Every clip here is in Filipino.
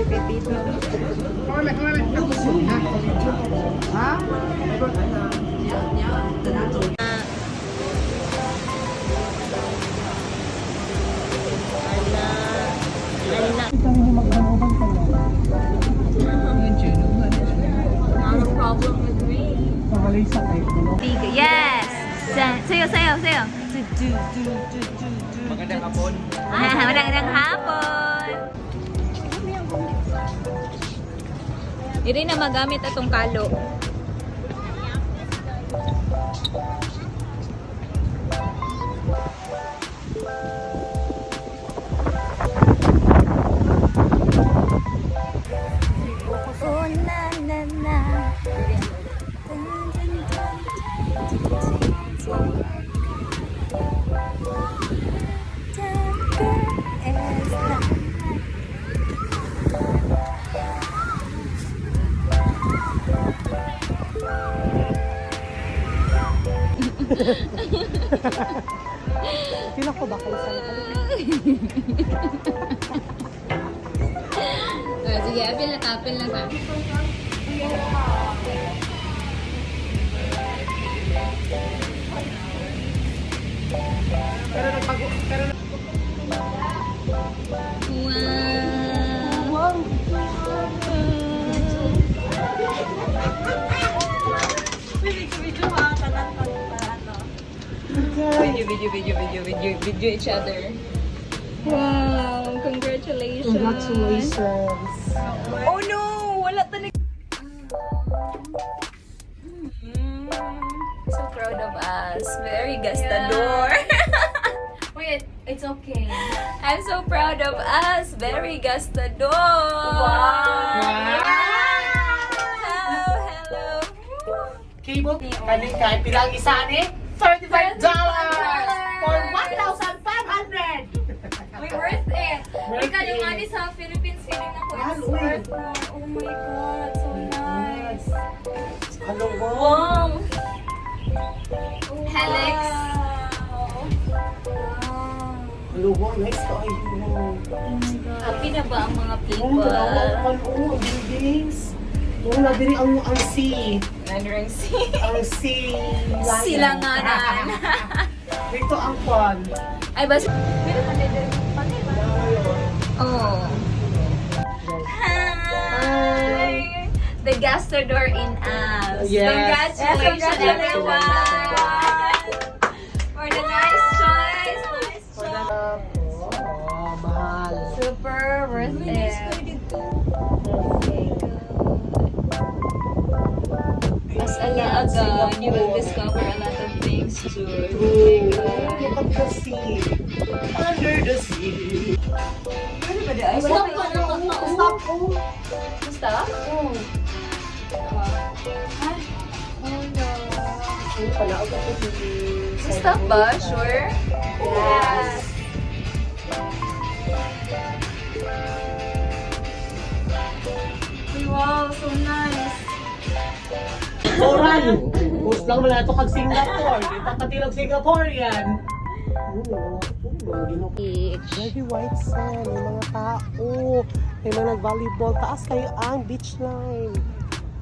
Pepito. Ha? Not a problem with me. Yes! Sayo, sayo, sayo. Magandang hapon. Magandang hapon. Iri na magamit atong kalo. Oh na na na. Pila ko ba kayo sa lakas? Sige, apil na ka, apil na ka. Wow! Video each other. Wow! Congratulations! Congratulations. Oh no! Wala talaga. So proud of us. Very gastador. Wait, it's okay. I'm so proud of us. Very gastador. Wow. Hello, hello. Cable, kanin kahit pilang isa ni $35 for 1,500. We worth it. Worth Ikaw yung it. money sa Philippines feeling ako it's Mahal, worth more. Oh my God, so nice. Hello, Wow. Helix. Hello, nice ka ayun. Happy na ba ang mga Oh, people? ang buildings. Oh, nabiri ang sea. Nandang si Ang sea. Silanganan. Dito ang pond. Ay, bas... Oh. Hi! The gastador in us. Yes. Congratulations, Yes, everyone! For the nice choice. Nice choice. Oh, mahal. Super worth it. As alaga, you will discover a lot of things too. True. Look at the sea. Under the sea. Stop pa naman na. Stop. Oh. Stop? Oh. Ay, palaog ako si... Stop ba? Sure? Yes. Wow, so nice. Oral. Post lang wala ito kag Singapore. Di pa katilog Singaporean. Very white sand. Yung mga tao. May mga nag-volleyball. Taas kayo ang beach line.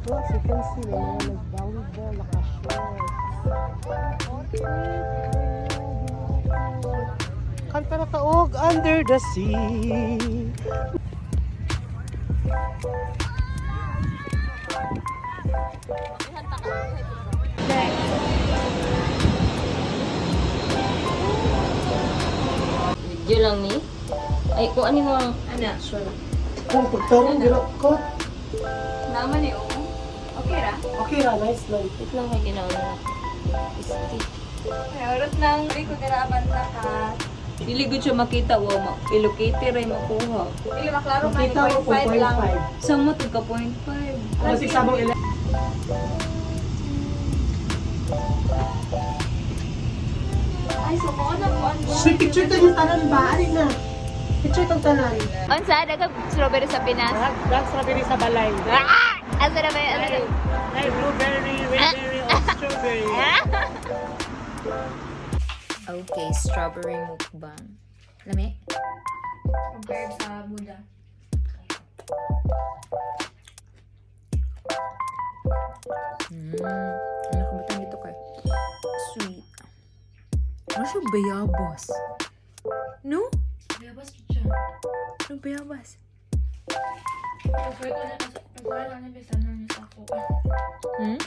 Well, as you can see, may mga nag-volleyball. Naka-short. Kanta na taog under the sea. Video lang ni. Ay, kung ano mo ang... Ano? Sure. Kung pagtarong gilak ko. Naman eh, oh. Okay ra. Okay ra, nice lang. Wait lang kay ginawa na. Stick. Mayroon nang di ko nilaaban na ka. Dili gud siya makita wa ma. Ilocate ray makuha. Ili maklaro man, Kita ko 0.5 lang. 0.5. Sa mo ka 0.5. Kasi sabong Ay, so mo na po ang Sweet picture to yung tanan ba? Alin na? Picture itong tanan. Unsa daga strawberry sa Pinas? Black strawberry sa balay. Asa na ba? Ano na? Ay, blueberry, redberry, or strawberry. Okay, strawberry mukbang. Lami? compared sa Buddha. Ano ka ba dito kay? Sweet. Ano siya bayabas? No? Bayabas siya. Ano bayabas? Prefer ko na kasi, prefer ko na bisa na niya sa ako. Hmm?